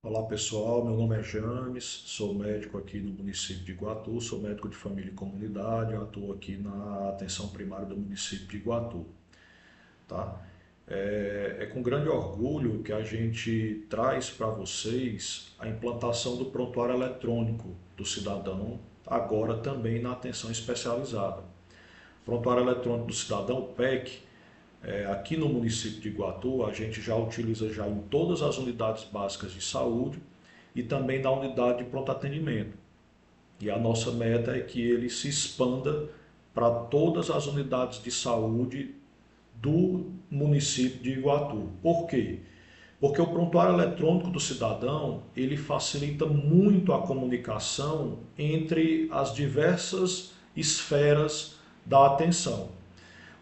Olá pessoal, meu nome é James, sou médico aqui no município de Iguatu, sou médico de família e comunidade, atuo aqui na atenção primária do município de Iguatu, tá? É com grande orgulho que a gente traz para vocês a implantação do prontuário eletrônico do cidadão, agora também na atenção especializada. Prontuário eletrônico do cidadão, o PEC, aqui no município de Iguatu, a gente já utiliza já em todas as unidades básicas de saúde e também na unidade de pronto atendimento. E a nossa meta é que ele se expanda para todas as unidades de saúde do município de Iguatu. Por quê? Porque o prontuário eletrônico do cidadão, ele facilita muito a comunicação entre as diversas esferas da atenção.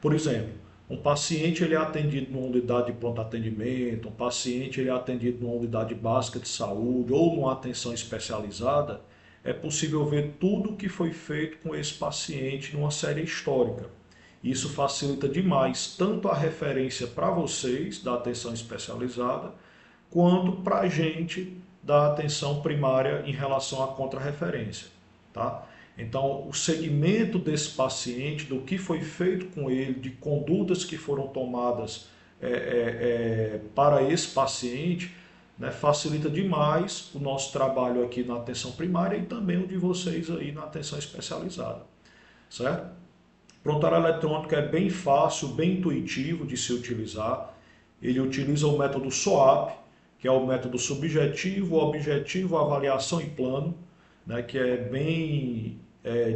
Por exemplo, um paciente ele é atendido numa unidade de pronto atendimento, um paciente ele é atendido numa unidade básica de saúde ou numa atenção especializada, é possível ver tudo o que foi feito com esse paciente numa série histórica. Isso facilita demais tanto a referência para vocês da atenção especializada, quanto para a gente da atenção primária em relação à contrarreferência, tá? Então, o segmento desse paciente, do que foi feito com ele, de condutas que foram tomadas para esse paciente, né, facilita demais o nosso trabalho aqui na atenção primária e também o de vocês aí na atenção especializada, certo? Prontuário eletrônico é bem fácil, bem intuitivo de se utilizar. Ele utiliza o método SOAP, que é o método subjetivo, objetivo, avaliação e plano, né, que é bem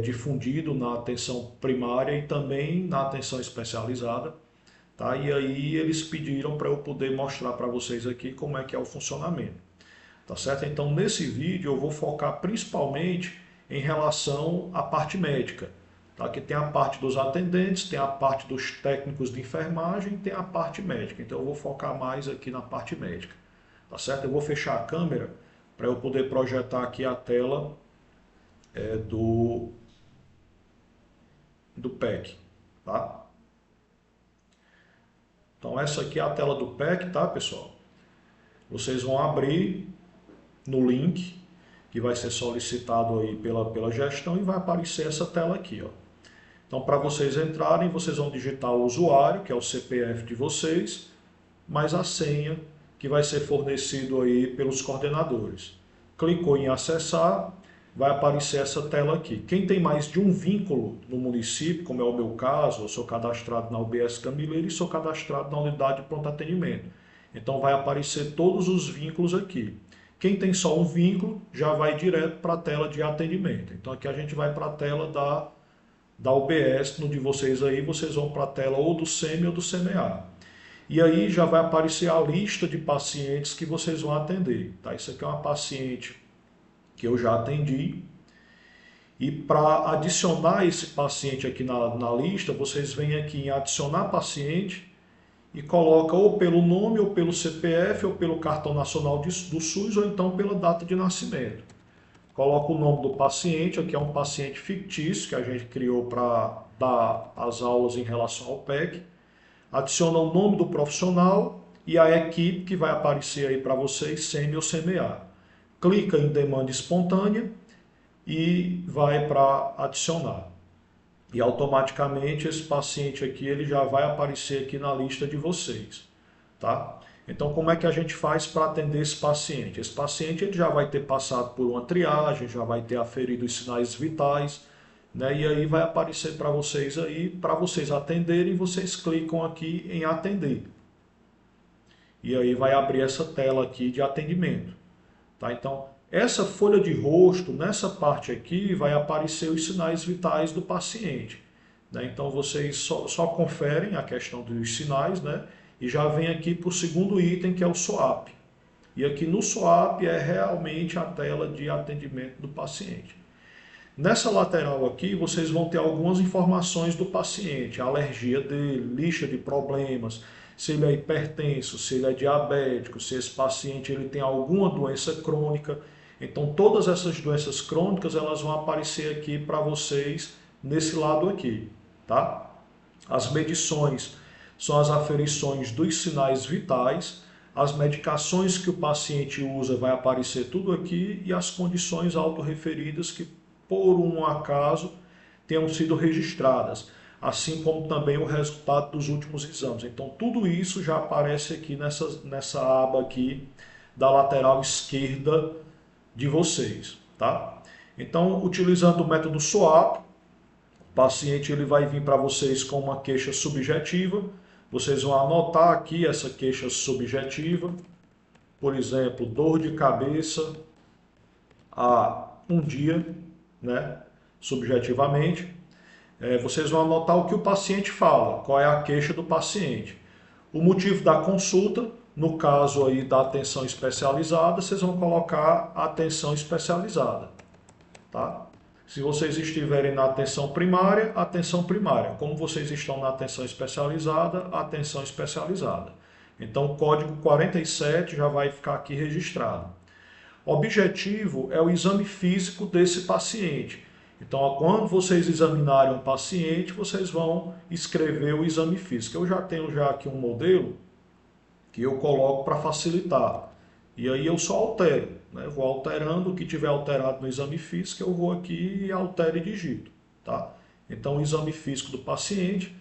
difundido na atenção primária e também na atenção especializada. Tá? E aí eles pediram para eu poder mostrar para vocês aqui como é que é o funcionamento. Tá certo? Então nesse vídeo eu vou focar principalmente em relação à parte médica. Tá? Que tem a parte dos atendentes, tem a parte dos técnicos de enfermagem, tem a parte médica. Então eu vou focar mais aqui na parte médica. Tá certo? Eu vou fechar a câmera para eu poder projetar aqui a tela do PEC. Tá? Então essa aqui é a tela do PEC, tá, pessoal? Vocês vão abrir no link que vai ser solicitado aí pela gestão e vai aparecer essa tela aqui, ó. Então, para vocês entrarem, vocês vão digitar o usuário, que é o CPF de vocês, mais a senha que vai ser fornecido aí pelos coordenadores. Clicou em acessar, vai aparecer essa tela aqui. Quem tem mais de um vínculo no município, como é o meu caso, eu sou cadastrado na UBS Camileira e sou cadastrado na unidade de pronto atendimento. Então vai aparecer todos os vínculos aqui. Quem tem só um vínculo já vai direto para a tela de atendimento. Então aqui a gente vai para a tela da UBS, no de vocês aí, vocês vão para a tela ou do SEMI ou do CMA. E aí já vai aparecer a lista de pacientes que vocês vão atender. Tá? Isso aqui é uma paciente que eu já atendi. E para adicionar esse paciente aqui na lista, vocês vêm aqui em adicionar paciente e coloca ou pelo nome, ou pelo CPF, ou pelo cartão nacional do SUS, ou então pela data de nascimento. Coloca o nome do paciente, aqui é um paciente fictício que a gente criou para dar as aulas em relação ao PEC. Adiciona o nome do profissional e a equipe que vai aparecer aí para vocês, SEMI ou CMA. Clica em demanda espontânea e vai para adicionar. E automaticamente esse paciente aqui ele já vai aparecer aqui na lista de vocês, tá? Então como é que a gente faz para atender esse paciente? Esse paciente ele já vai ter passado por uma triagem, já vai ter aferido os sinais vitais, né? E aí vai aparecer para vocês aí, para vocês atenderem, vocês clicam aqui em atender. E aí vai abrir essa tela aqui de atendimento, tá? Então essa folha de rosto, nessa parte aqui, vai aparecer os sinais vitais do paciente, né? Então vocês só conferem a questão dos sinais, né? E já vem aqui para o segundo item, que é o SOAP. E aqui no SOAP é realmente a tela de atendimento do paciente. Nessa lateral aqui, vocês vão ter algumas informações do paciente, a alergia dele, lista de problemas, se ele é hipertenso, se ele é diabético, se esse paciente ele tem alguma doença crônica. Então, todas essas doenças crônicas, elas vão aparecer aqui para vocês nesse lado aqui, tá? As medições são as aferições dos sinais vitais, as medicações que o paciente usa vai aparecer tudo aqui e as condições autorreferidas que, por um acaso, tenham sido registradas, assim como também o resultado dos últimos exames. Então, tudo isso já aparece aqui nessa aba aqui da lateral esquerda de vocês, tá? Então, utilizando o método SWAP, o paciente ele vai vir para vocês com uma queixa subjetiva. Vocês vão anotar aqui essa queixa subjetiva. Por exemplo, dor de cabeça há um dia, né? Subjetivamente. Vocês vão anotar o que o paciente fala, qual é a queixa do paciente. O motivo da consulta, no caso aí da atenção especializada, vocês vão colocar atenção especializada, tá? Se vocês estiverem na atenção primária, atenção primária. Como vocês estão na atenção especializada, atenção especializada. Então, o código 47 já vai ficar aqui registrado. Objetivo é o exame físico desse paciente. Então, quando vocês examinarem um paciente, vocês vão escrever o exame físico. Eu já tenho aqui um modelo que eu coloco para facilitar. E aí eu só altero, né? Vou alterando, o que tiver alterado no exame físico, eu vou aqui e altero e digito, tá? Então, o exame físico do paciente.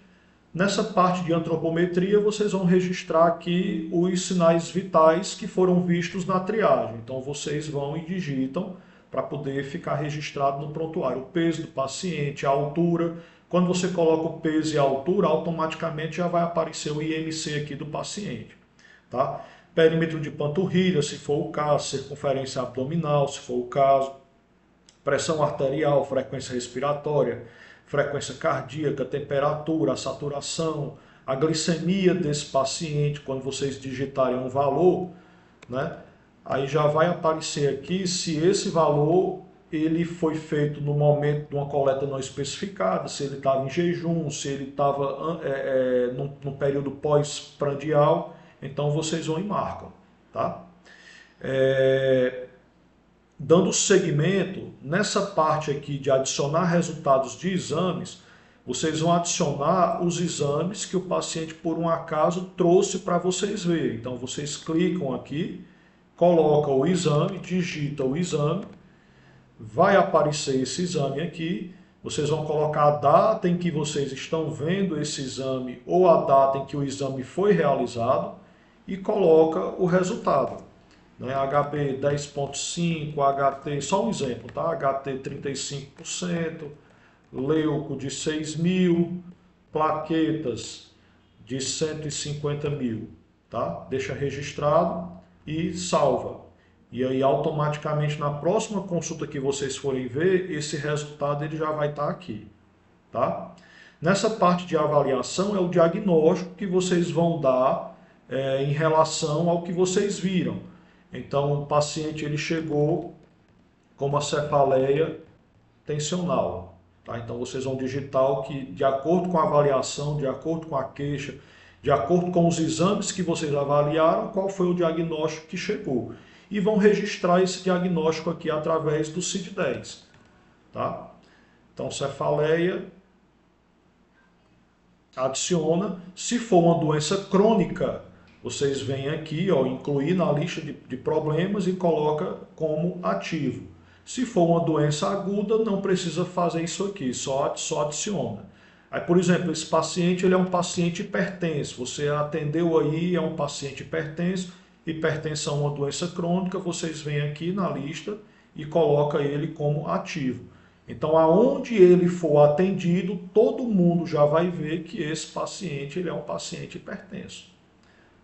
Nessa parte de antropometria, vocês vão registrar aqui os sinais vitais que foram vistos na triagem. Então, vocês vão e digitam para poder ficar registrado no prontuário. O peso do paciente, a altura. Quando você coloca o peso e a altura, automaticamente já vai aparecer o IMC aqui do paciente, tá? Perímetro de panturrilha, se for o caso, circunferência abdominal, se for o caso, pressão arterial, frequência respiratória, frequência cardíaca, temperatura, a saturação, a glicemia desse paciente, quando vocês digitarem um valor, né? Aí já vai aparecer aqui se esse valor ele foi feito no momento de uma coleta não especificada, se ele estava em jejum, se ele estava no período pós-prandial. Então vocês vão e marcam, tá? Dando seguimento, nessa parte aqui de adicionar resultados de exames, vocês vão adicionar os exames que o paciente, por um acaso, trouxe para vocês verem. Então vocês clicam aqui, colocam o exame, digitam o exame, vai aparecer esse exame aqui, vocês vão colocar a data em que vocês estão vendo esse exame ou a data em que o exame foi realizado, e coloca o resultado, né? HB 10,5, HT, só um exemplo, tá? HT 35%, leuco de 6.000, plaquetas de 150.000, tá? Deixa registrado e salva. E aí automaticamente na próxima consulta que vocês forem ver, esse resultado ele já vai estar aqui, tá? Nessa parte de avaliação é o diagnóstico que vocês vão dar em relação ao que vocês viram. Então, o paciente ele chegou com uma cefaleia tensional, tá? Então, vocês vão digitar o que, de acordo com a avaliação, de acordo com a queixa, de acordo com os exames que vocês avaliaram, qual foi o diagnóstico que chegou. E vão registrar esse diagnóstico aqui através do CID-10, tá? Então, cefaleia, adiciona. Se for uma doença crônica, vocês vêm aqui, ó, incluir na lista de problemas e coloca como ativo. Se for uma doença aguda, não precisa fazer isso aqui, só adiciona. Aí, por exemplo, esse paciente ele é um paciente hipertenso. Você atendeu aí, é um paciente hipertenso. Hipertensão é uma doença crônica, vocês vêm aqui na lista e coloca ele como ativo. Então, aonde ele for atendido, todo mundo já vai ver que esse paciente ele é um paciente hipertenso.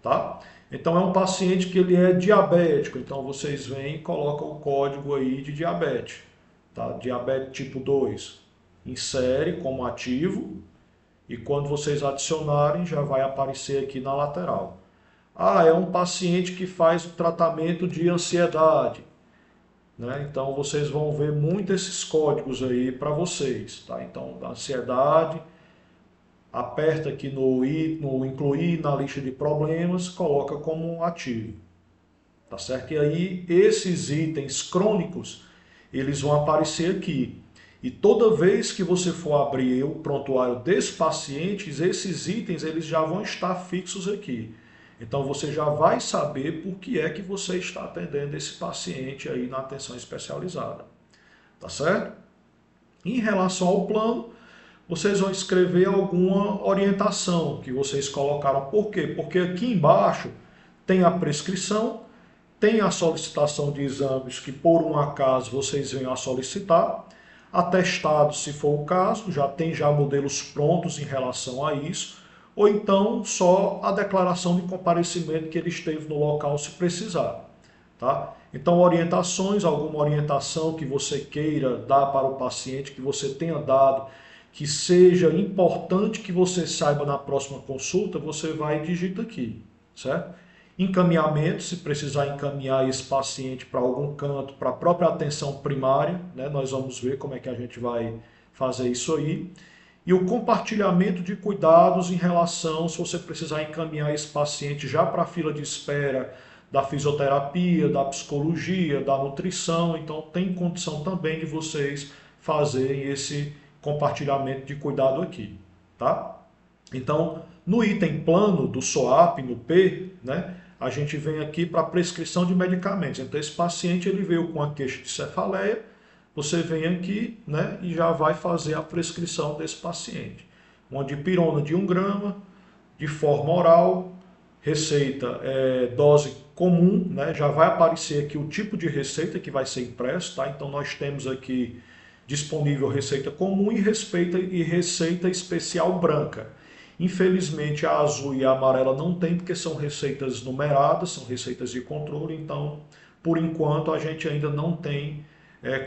Tá? Então é um paciente que ele é diabético, então vocês vêm e colocam o código aí de diabetes, tá? Diabetes tipo 2, insere como ativo e quando vocês adicionarem já vai aparecer aqui na lateral. Ah, é um paciente que faz o tratamento de ansiedade, né? Então vocês vão ver muito esses códigos aí para vocês, tá? Então ansiedade, aperta aqui no incluir na lista de problemas, coloca como ativo, tá certo? E aí esses itens crônicos, eles vão aparecer aqui. E toda vez que você for abrir o prontuário desse paciente, esses itens eles já vão estar fixos aqui. Então você já vai saber por que é que você está atendendo esse paciente aí na atenção especializada, tá certo? Em relação ao plano, vocês vão escrever alguma orientação que vocês colocaram. Por quê? Porque aqui embaixo tem a prescrição, tem a solicitação de exames que por um acaso vocês venham a solicitar, atestado se for o caso, já tem já modelos prontos em relação a isso, ou então só a declaração de comparecimento que ele esteve no local se precisar, tá? Então orientações, alguma orientação que você queira dar para o paciente, que você tenha dado, que seja importante que você saiba na próxima consulta, você vai e digita aqui, certo? Encaminhamento, se precisar encaminhar esse paciente para algum canto, para a própria atenção primária, né? Nós vamos ver como é que a gente vai fazer isso aí. E o compartilhamento de cuidados em relação, se você precisar encaminhar esse paciente já para a fila de espera da fisioterapia, da psicologia, da nutrição, então tem condição também de vocês fazerem esse compartilhamento de cuidado aqui, tá? Então, no item plano do SOAP, no P, né, a gente vem aqui para prescrição de medicamentos. Então, esse paciente ele veio com a queixa de cefaleia, você vem aqui, né, e já vai fazer a prescrição desse paciente. Uma dipirona de 1 grama, de forma oral, receita dose comum, né, já vai aparecer aqui o tipo de receita que vai ser impresso, tá? Então, nós temos aqui disponível receita comum e receita especial branca. Infelizmente a azul e a amarela não tem, porque são receitas numeradas, são receitas de controle, então por enquanto a gente ainda não tem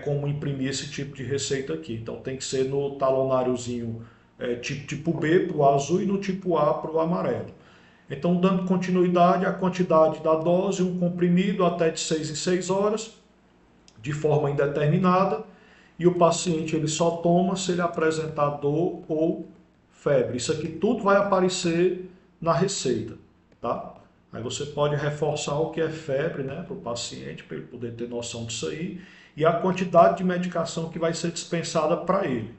como imprimir esse tipo de receita aqui. Então tem que ser no talonáriozinho tipo B para o azul e no tipo A para o amarelo. Então dando continuidade, a quantidade da dose, um comprimido até de 6 em 6 horas, de forma indeterminada, e o paciente ele só toma se ele apresentar dor ou febre. Isso aqui tudo vai aparecer na receita, tá? Aí você pode reforçar o que é febre, né, para o paciente, para ele poder ter noção disso aí, e a quantidade de medicação que vai ser dispensada para ele.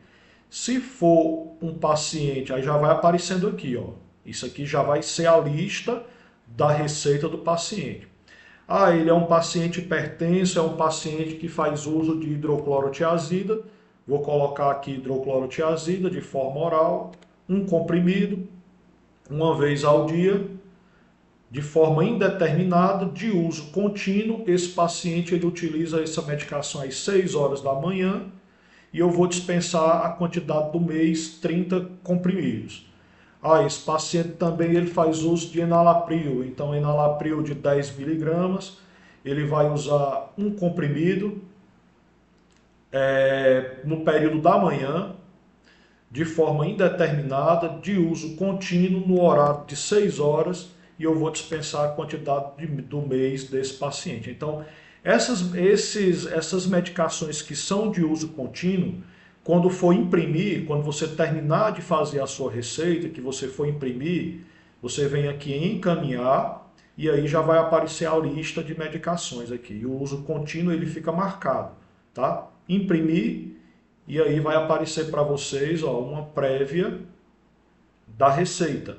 Se for um paciente, aí já vai aparecendo aqui, ó. Isso aqui já vai ser a lista da receita do paciente. Ah, ele é um paciente hipertenso, é um paciente que faz uso de hidroclorotiazida. Vou colocar aqui hidroclorotiazida de forma oral, um comprimido, uma vez ao dia, de forma indeterminada, de uso contínuo. Esse paciente ele utiliza essa medicação às 6 horas da manhã e eu vou dispensar a quantidade do mês, 30 comprimidos. Ah, esse paciente também ele faz uso de enalapril, então enalapril de 10 miligramas, ele vai usar um comprimido no período da manhã, de forma indeterminada, de uso contínuo, no horário de 6 horas, e eu vou dispensar a quantidade do mês desse paciente. Então, essas medicações que são de uso contínuo, quando for imprimir, quando você terminar de fazer a sua receita, que você for imprimir, você vem aqui em encaminhar, e aí já vai aparecer a lista de medicações aqui. E o uso contínuo ele fica marcado, tá? Imprimir, e aí vai aparecer para vocês, ó, uma prévia da receita,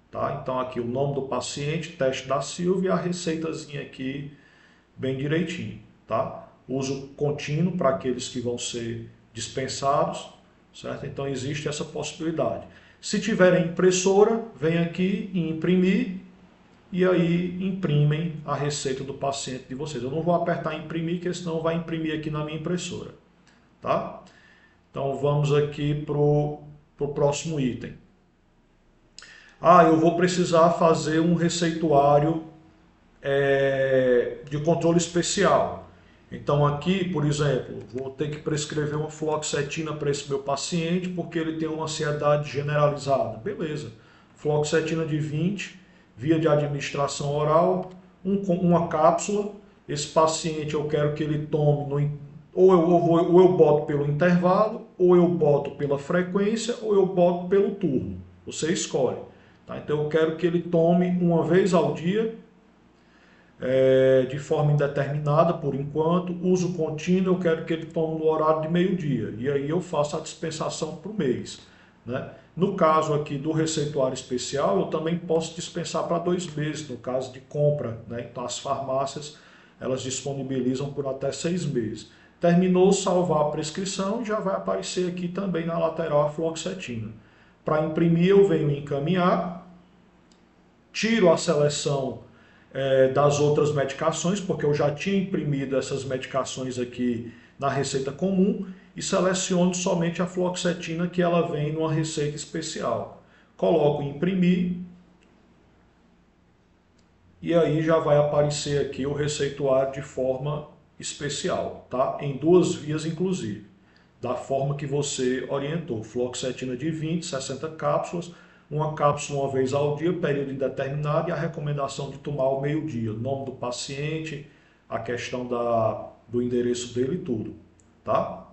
tá? Então aqui o nome do paciente, teste da Silvia e a receitazinha aqui bem direitinho, tá? Uso contínuo para aqueles que vão ser dispensados, certo? Então existe essa possibilidade. Se tiverem impressora, vem aqui e imprimir, e aí imprimem a receita do paciente de vocês. Eu não vou apertar imprimir, porque senão vai imprimir aqui na minha impressora, tá? Então vamos aqui para o próximo item. Ah, eu vou precisar fazer um receituário de controle especial. Então aqui, por exemplo, vou ter que prescrever uma fluoxetina para esse meu paciente porque ele tem uma ansiedade generalizada. Beleza. Fluoxetina de 20, via de administração oral, uma cápsula. Esse paciente eu quero que ele tome, ou eu boto pelo intervalo, ou eu boto pela frequência, ou eu boto pelo turno. Você escolhe. Tá? Então eu quero que ele tome uma vez ao dia, de forma indeterminada por enquanto. Uso contínuo eu quero que ele tome no horário de meio-dia. E aí eu faço a dispensação para o mês, né? No caso aqui do receituário especial, eu também posso dispensar para 2 meses, no caso de compra, né? Então as farmácias, elas disponibilizam por até 6 meses. Terminou, salvar a prescrição, já vai aparecer aqui também na lateral a fluoxetina. Para imprimir, eu venho encaminhar, tiro a seleção das outras medicações, porque eu já tinha imprimido essas medicações aqui na receita comum, e seleciono somente a fluoxetina, que ela vem numa receita especial. Coloco em imprimir, e aí já vai aparecer aqui o receituário de forma especial, tá? Em 2 vias inclusive, da forma que você orientou. Fluoxetina de 20, 60 cápsulas, uma cápsula uma vez ao dia, período indeterminado, e a recomendação de tomar ao meio-dia. Nome do paciente, a questão do endereço dele e tudo, tá?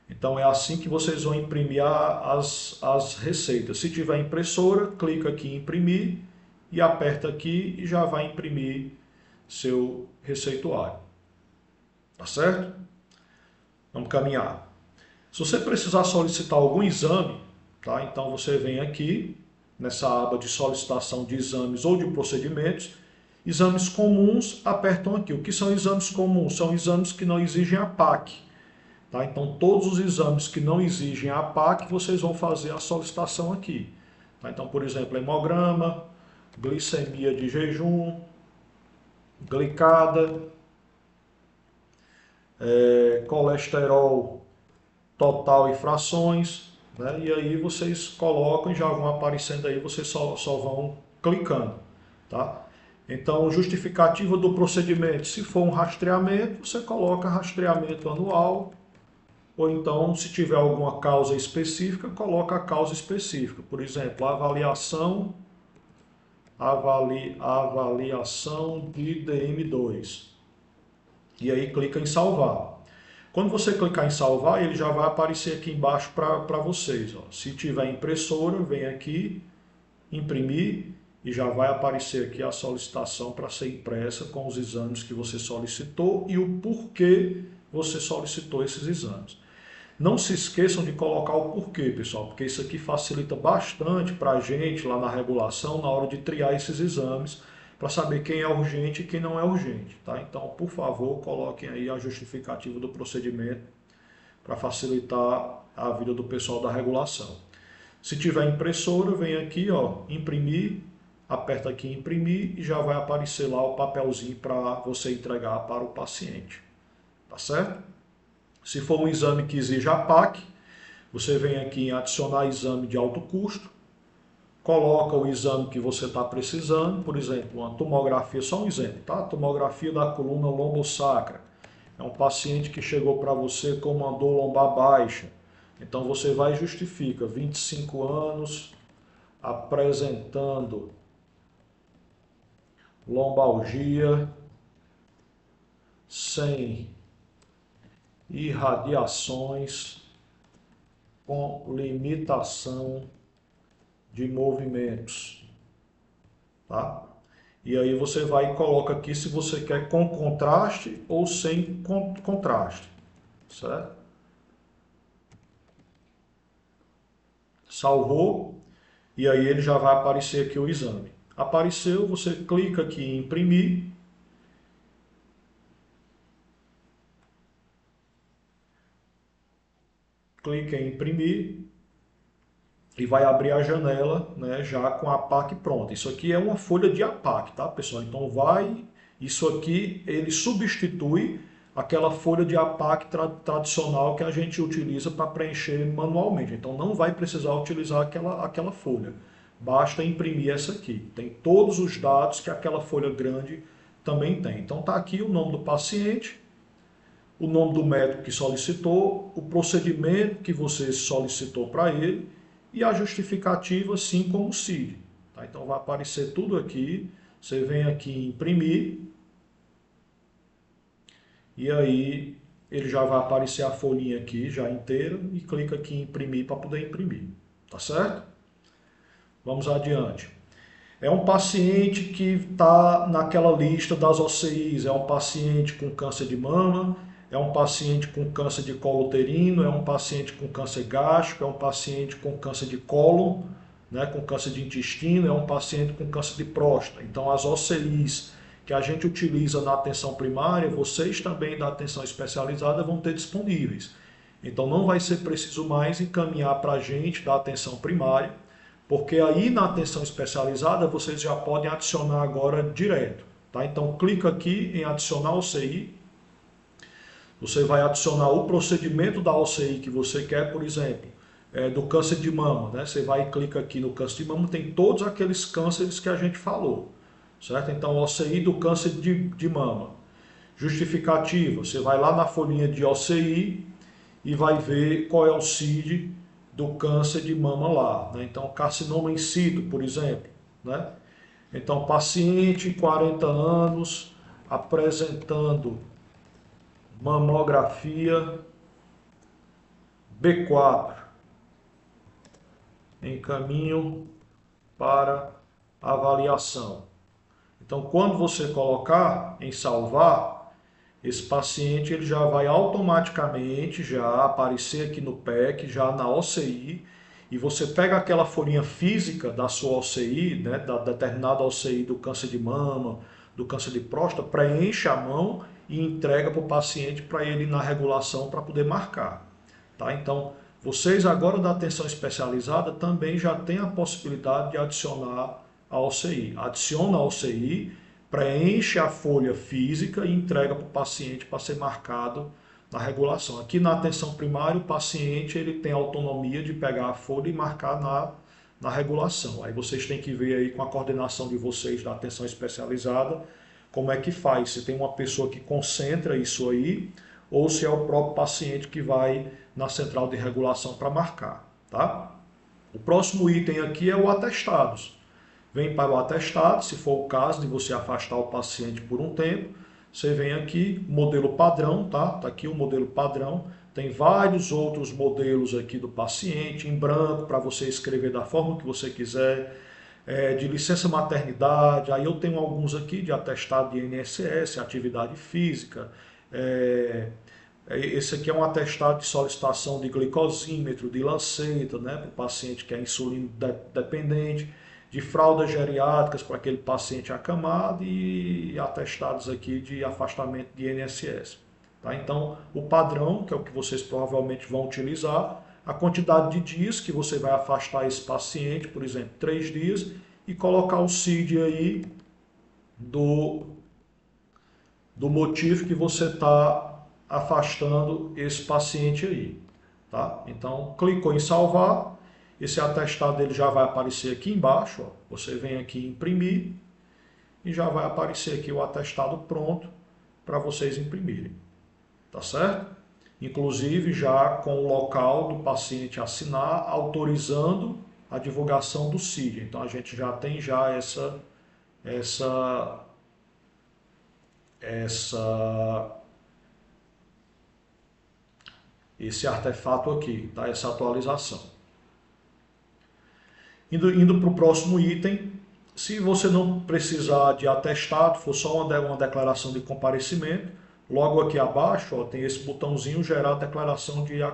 Então é assim que vocês vão imprimir as receitas. Se tiver impressora, clica aqui em imprimir e aperta aqui e já vai imprimir seu receituário. Tá certo? Vamos caminhar. Se você precisar solicitar algum exame, tá? Então você vem aqui nessa aba de solicitação de exames ou de procedimentos. Exames comuns, apertam aqui. O que são exames comuns? São exames que não exigem a PAC. Tá? Então, todos os exames que não exigem a PAC, vocês vão fazer a solicitação aqui. Tá? Então, por exemplo, hemograma, glicemia de jejum, glicada, colesterol total e frações, né? E aí vocês colocam e já vão aparecendo aí, vocês só vão clicando. Tá? Então, justificativa do procedimento, se for um rastreamento, você coloca rastreamento anual, ou então, se tiver alguma causa específica, coloca a causa específica. Por exemplo, avaliação de DM2. E aí clica em salvar. Quando você clicar em salvar, ele já vai aparecer aqui embaixo para vocês. Ó. Se tiver impressora, vem aqui, imprimir, e já vai aparecer aqui a solicitação para ser impressa com os exames que você solicitou e o porquê você solicitou esses exames. Não se esqueçam de colocar o porquê, pessoal, porque isso aqui facilita bastante para a gente lá na regulação, na hora de triar esses exames, para saber quem é urgente e quem não é urgente. Tá? Então, por favor, coloquem aí a justificativa do procedimento para facilitar a vida do pessoal da regulação. Se tiver impressora, vem aqui, ó, imprimir, aperta aqui em imprimir e já vai aparecer lá o papelzinho para você entregar para o paciente. Tá certo? Se for um exame que exige a PAC, você vem aqui em adicionar exame de alto custo, coloca o exame que você está precisando, por exemplo, uma tomografia, só um exemplo, tá? Tomografia da coluna lombosacra. É um paciente que chegou para você com uma dor lombar baixa. Então você vai e justifica, 25 anos, apresentando lombalgia, sem irradiações, com limitação de movimentos, tá? E aí você vai e coloca aqui se você quer com contraste ou sem contraste, certo? Salvou, e aí ele já vai aparecer aqui o exame. Apareceu, você clica aqui em imprimir, clica em imprimir e vai abrir a janela, né, já com a APAC pronta. Isso aqui é uma folha de APAC, tá, pessoal? Então isso aqui ele substitui aquela folha de APAC tradicional que a gente utiliza para preencher manualmente. Então não vai precisar utilizar aquela folha. Basta imprimir essa aqui. Tem todos os dados que aquela folha grande também tem. Então tá aqui o nome do paciente, o nome do médico que solicitou, o procedimento que você solicitou para ele e a justificativa, assim como o CID. Tá? Então vai aparecer tudo aqui, você vem aqui em imprimir e aí ele já vai aparecer a folhinha aqui já inteira e clica aqui em imprimir para poder imprimir. Tá certo? Vamos adiante. É um paciente que está naquela lista das OCIs, é um paciente com câncer de mama, é um paciente com câncer de colo uterino, é um paciente com câncer gástrico, é um paciente com câncer de cólon, né, com câncer de intestino, é um paciente com câncer de próstata. Então, as OCIs que a gente utiliza na atenção primária, vocês também da atenção especializada vão ter disponíveis. Então, não vai ser preciso mais encaminhar para a gente da atenção primária, porque aí na atenção especializada vocês já podem adicionar agora direto. Tá? Então, clica aqui em adicionar OCI. Você vai adicionar o procedimento da OCI que você quer, por exemplo, do câncer de mama, né? Você vai e clica aqui no câncer de mama, tem todos aqueles cânceres que a gente falou, certo? Então, OCI do câncer de mama. Justificativa, você vai lá na folhinha de OCI e vai ver qual é o CID do câncer de mama lá, né? Então, carcinoma in situ, por exemplo, né? Então, paciente, 40 anos, apresentando mamografia B4, em caminho para avaliação. Então, quando você colocar em salvar, esse paciente ele já vai automaticamente já aparecer aqui no PEC, já na OCI, e você pega aquela folhinha física da sua OCI, né, da determinada OCI do câncer de mama, do câncer de próstata, preenche a mão e entrega para o paciente para ele ir na regulação para poder marcar. Tá? Então, vocês agora da atenção especializada também já têm a possibilidade de adicionar a OCI. Adiciona a OCI, preenche a folha física e entrega para o paciente para ser marcado na regulação. Aqui na atenção primária, o paciente ele tem autonomia de pegar a folha e marcar na regulação. Aí vocês têm que ver aí com a coordenação de vocês da atenção especializada como é que faz. Se tem uma pessoa que concentra isso aí ou se é o próprio paciente que vai na central de regulação para marcar. Tá? O próximo item aqui é o atestados. Vem para o atestado, se for o caso de você afastar o paciente por um tempo, você vem aqui, modelo padrão, tá? Tá aqui o modelo padrão. Tem vários outros modelos aqui do paciente, em branco, para você escrever da forma que você quiser. De licença maternidade, aí eu tenho alguns aqui de atestado de INSS, atividade física. Esse aqui é um atestado de solicitação de glicosímetro, de lanceta, né, para o paciente que é insulino dependente, de fraldas geriátricas para aquele paciente acamado e atestados aqui de afastamento de INSS. Tá? Então, o padrão, que é o que vocês provavelmente vão utilizar, a quantidade de dias que você vai afastar esse paciente, por exemplo, 3 dias, e colocar o CID aí do motivo que você está afastando esse paciente aí. Tá? Então, clicou em salvar, esse atestado dele já vai aparecer aqui embaixo, ó. Você vem aqui em imprimir e já vai aparecer aqui o atestado pronto para vocês imprimirem. Tá certo? Inclusive já com o local do paciente assinar, autorizando a divulgação do CID. Então a gente já tem já esse artefato aqui, tá? Essa atualização. Indo para o próximo item, se você não precisar de atestado, for só uma declaração de comparecimento, logo aqui abaixo ó, tem esse botãozinho gerar declaração de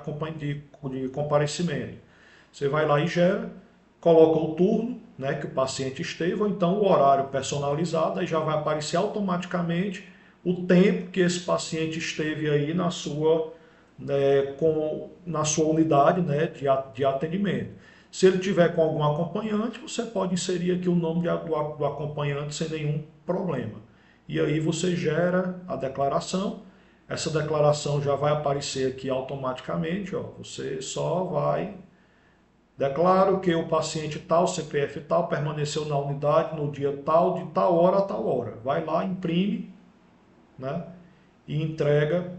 comparecimento. Você vai lá e gera, coloca o turno, né, que o paciente esteve, ou então o horário personalizado, aí já vai aparecer automaticamente o tempo que esse paciente esteve aí na sua, na sua unidade, né, de atendimento. Se ele tiver com algum acompanhante, você pode inserir aqui o nome do acompanhante sem nenhum problema. E aí você gera a declaração, essa declaração já vai aparecer aqui automaticamente, ó. Você só vai, declaro que o paciente tal, CPF tal, permaneceu na unidade no dia tal, de tal hora a tal hora. Vai lá, imprime, né, e entrega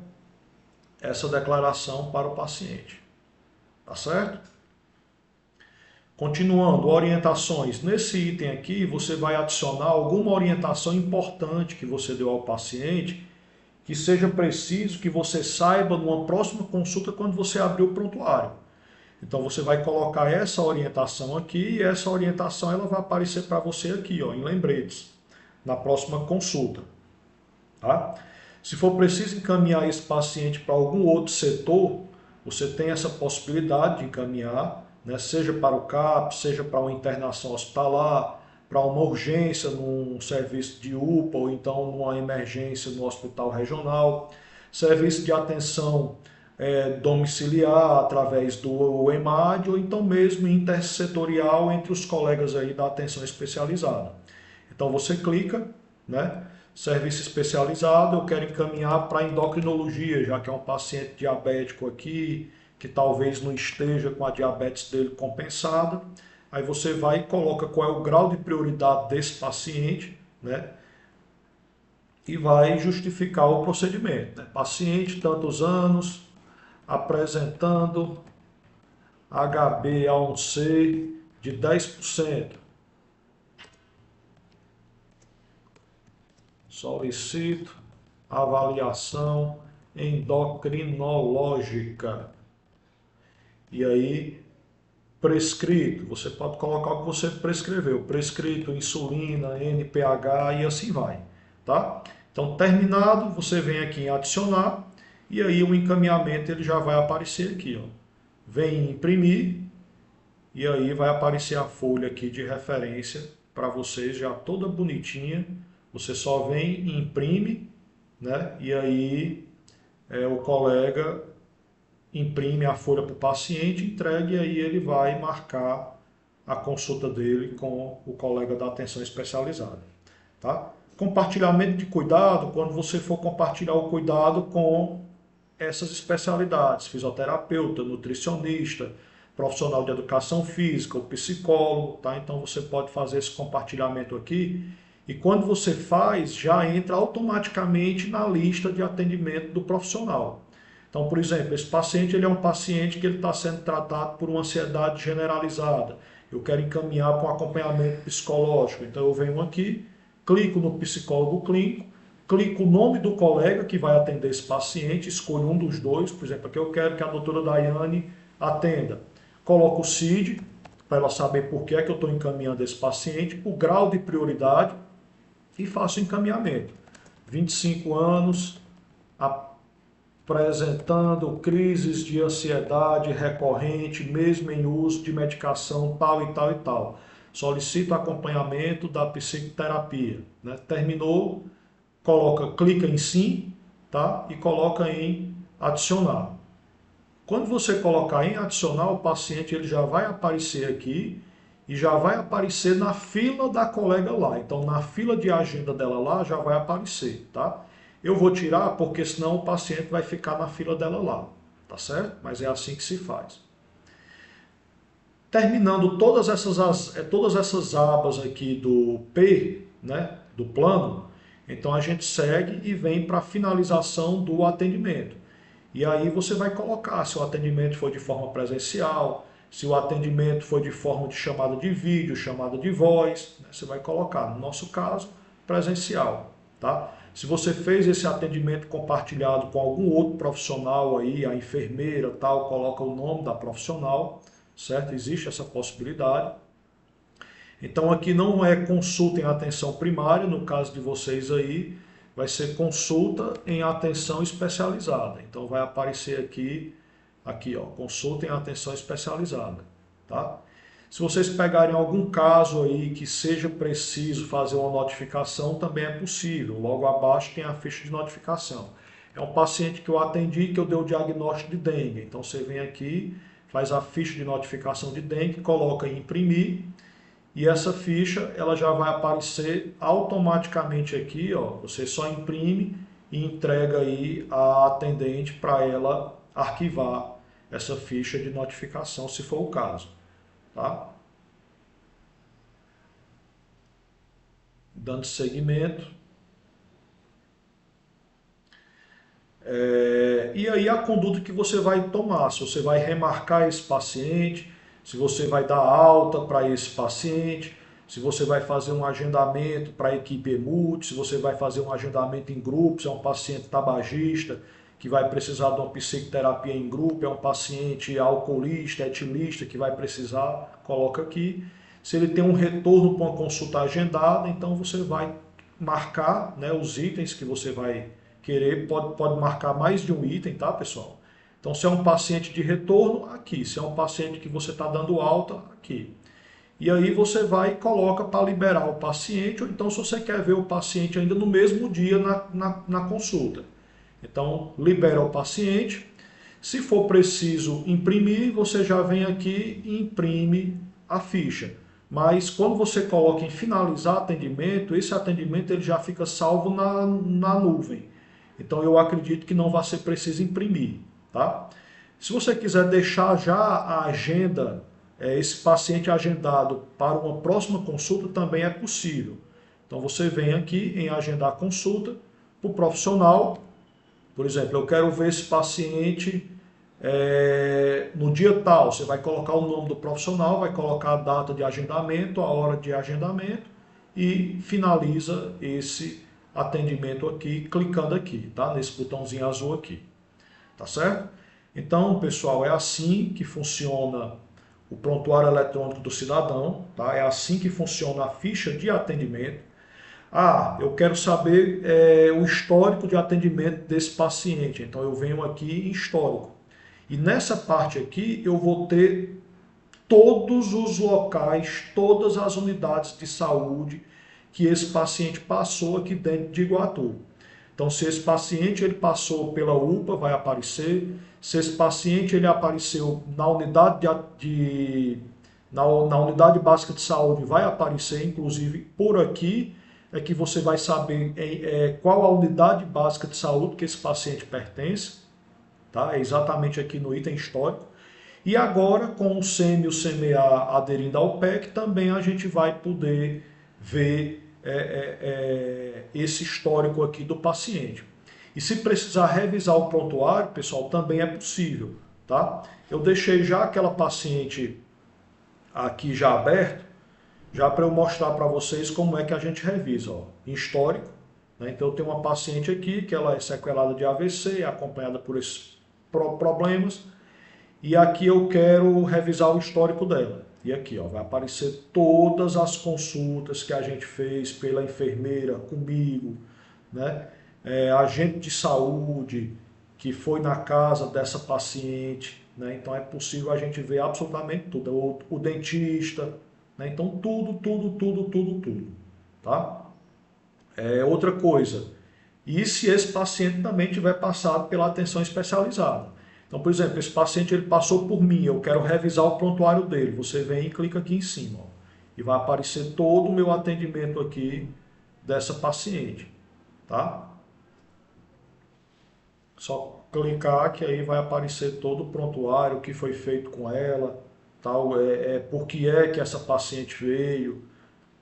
essa declaração para o paciente. Tá certo? Continuando, orientações. Nesse item aqui, você vai adicionar alguma orientação importante que você deu ao paciente, que seja preciso que você saiba numa próxima consulta quando você abrir o prontuário. Então, você vai colocar essa orientação aqui e essa orientação ela vai aparecer para você aqui, ó, em lembretes, na próxima consulta. Tá? Se for preciso encaminhar esse paciente para algum outro setor, você tem essa possibilidade de encaminhar, né, seja para o CAP, seja para uma internação hospitalar, para uma urgência num serviço de UPA ou então numa emergência no hospital regional, serviço de atenção domiciliar através do EMAD ou então mesmo intersetorial entre os colegas aí da atenção especializada. Então você clica, né? Serviço especializado, eu quero encaminhar para endocrinologia, já que é um paciente diabético aqui, que talvez não esteja com a diabetes dele compensada. Aí você vai e coloca qual é o grau de prioridade desse paciente, né? E vai justificar o procedimento, né? Paciente, tantos anos, apresentando HbA1c de 10%. Solicito avaliação endocrinológica. E aí, prescrito, você pode colocar o que você prescreveu. Prescrito, insulina, NPH e assim vai, tá? Então, terminado, você vem aqui em adicionar e aí o encaminhamento ele já vai aparecer aqui, ó. Vem em imprimir e aí vai aparecer a folha aqui de referência para vocês já toda bonitinha. Você só vem e imprime, né? E aí o colega imprime a folha para o paciente, entrega e aí ele vai marcar a consulta dele com o colega da atenção especializada, tá? Compartilhamento de cuidado, quando você for compartilhar o cuidado com essas especialidades, fisioterapeuta, nutricionista, profissional de educação física, o psicólogo, tá? Então você pode fazer esse compartilhamento aqui e quando você faz, já entra automaticamente na lista de atendimento do profissional. Então, por exemplo, esse paciente ele é um paciente que ele está sendo tratado por uma ansiedade generalizada. Eu quero encaminhar para um acompanhamento psicológico. Então, eu venho aqui, clico no psicólogo clínico, clico o nome do colega que vai atender esse paciente, escolho um dos dois. Por exemplo, aqui eu quero que a doutora Daiane atenda. Coloco o CID, para ela saber por que é que eu estou encaminhando esse paciente, o grau de prioridade e faço o encaminhamento. 25 anos, apresentando crises de ansiedade recorrente, mesmo em uso de medicação tal e tal e tal. Solicito acompanhamento da psicoterapia, né? Terminou, clica em sim, tá? E coloca em adicionar. Quando você colocar em adicionar, o paciente ele já vai aparecer aqui e já vai aparecer na fila da colega lá. Então, na fila de agenda dela lá, já vai aparecer, tá? Eu vou tirar porque senão o paciente vai ficar na fila dela lá, tá certo? Mas é assim que se faz. Terminando todas essas abas aqui do P, né, do plano, então a gente segue e vem para a finalização do atendimento. E aí você vai colocar se o atendimento foi de forma presencial, se o atendimento foi de forma de chamada de vídeo, chamada de voz, né, você vai colocar, no nosso caso, presencial, tá? Se você fez esse atendimento compartilhado com algum outro profissional aí, a enfermeira, tal, coloca o nome da profissional, certo? Existe essa possibilidade. Então aqui não é consulta em atenção primária, no caso de vocês aí, vai ser consulta em atenção especializada. Então vai aparecer aqui, ó, consulta em atenção especializada, tá? Se vocês pegarem algum caso aí que seja preciso fazer uma notificação, também é possível. Logo abaixo tem a ficha de notificação. É um paciente que eu atendi, que eu dei o diagnóstico de dengue. Então você vem aqui, faz a ficha de notificação de dengue, coloca em imprimir e essa ficha ela já vai aparecer automaticamente aqui, ó. Você só imprime e entrega aí a atendente para ela arquivar essa ficha de notificação, se for o caso. Tá? Dando seguimento. E aí a conduta que você vai tomar, se você vai remarcar esse paciente, se você vai dar alta para esse paciente, se você vai fazer um agendamento para a equipe EMUT, se você vai fazer um agendamento em grupos, é um paciente tabagista que vai precisar de uma psicoterapia em grupo, é um paciente alcoolista, etilista que vai precisar, coloca aqui. Se ele tem um retorno para uma consulta agendada, então você vai marcar, né, os itens que você vai querer, pode marcar mais de um item, tá, pessoal? Então, se é um paciente de retorno, aqui. Se é um paciente que você está dando alta, aqui. E aí você vai e coloca para liberar o paciente, ou então se você quer ver o paciente ainda no mesmo dia na consulta. Então, libera o paciente. Se for preciso imprimir, você já vem aqui e imprime a ficha. Mas quando você coloca em finalizar atendimento, esse atendimento ele já fica salvo na nuvem. Então eu acredito que não vai ser preciso imprimir, tá? Se você quiser deixar já a agenda, esse paciente agendado para uma próxima consulta, também é possível. Então você vem aqui em agendar consulta para o profissional. Por exemplo, eu quero ver esse paciente no dia tal. Você vai colocar o nome do profissional, vai colocar a data de agendamento, a hora de agendamento e finaliza esse atendimento aqui, clicando aqui, tá? Nesse botãozinho azul aqui, tá certo? Então, pessoal, é assim que funciona o prontuário eletrônico do cidadão, tá? É assim que funciona a ficha de atendimento. Ah, eu quero saber o histórico de atendimento desse paciente, então eu venho aqui em histórico. E nessa parte aqui eu vou ter todos os locais, todas as unidades de saúde que esse paciente passou aqui dentro de Iguatu. Então, se esse paciente ele passou pela UPA, vai aparecer. Se esse paciente ele apareceu na unidade na unidade básica de saúde, vai aparecer, inclusive por aqui é que você vai saber qual a unidade básica de saúde que esse paciente pertence, tá? É exatamente aqui no item histórico. E agora, com o SEM e o CMA aderindo ao PEC, também a gente vai poder ver esse histórico aqui do paciente. E se precisar revisar o prontuário, pessoal, também é possível, tá? Eu deixei já aquela paciente aqui já aberto, já para eu mostrar para vocês como é que a gente revisa, ó, em histórico, né? Então eu tenho uma paciente aqui que ela é sequelada de AVC, acompanhada por esses problemas, e aqui eu quero revisar o histórico dela. E aqui ó, vai aparecer todas as consultas que a gente fez pela enfermeira, comigo, né? Agente de saúde que foi na casa dessa paciente, né? Então é possível a gente ver absolutamente tudo. O dentista, né? Então tudo, tá? Outra coisa, e se esse paciente também tiver passado pela atenção especializada. Então, por exemplo, esse paciente ele passou por mim, eu quero revisar o prontuário dele. Você vem e clica aqui em cima, ó, e vai aparecer todo o meu atendimento aqui dessa paciente, tá? Só clicar que aí vai aparecer todo o prontuário, o que foi feito com ela, tal, por que é que essa paciente veio,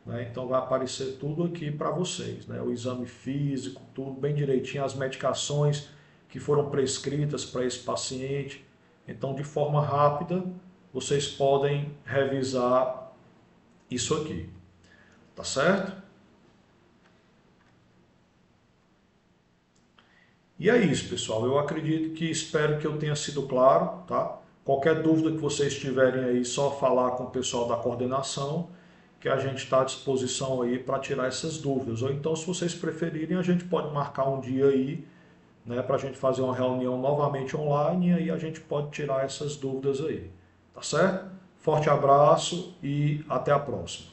né? Então vai aparecer tudo aqui para vocês, né? O exame físico, tudo bem direitinho, as medicações que foram prescritas para esse paciente. Então, de forma rápida, vocês podem revisar isso aqui, tá certo? E é isso, pessoal. Eu acredito que, espero que eu tenha sido claro, tá? Qualquer dúvida que vocês tiverem aí, só falar com o pessoal da coordenação, que a gente está à disposição aí para tirar essas dúvidas. Ou então, se vocês preferirem, a gente pode marcar um dia aí, né, para a gente fazer uma reunião novamente online e aí a gente pode tirar essas dúvidas aí. Tá certo? Forte abraço e até a próxima.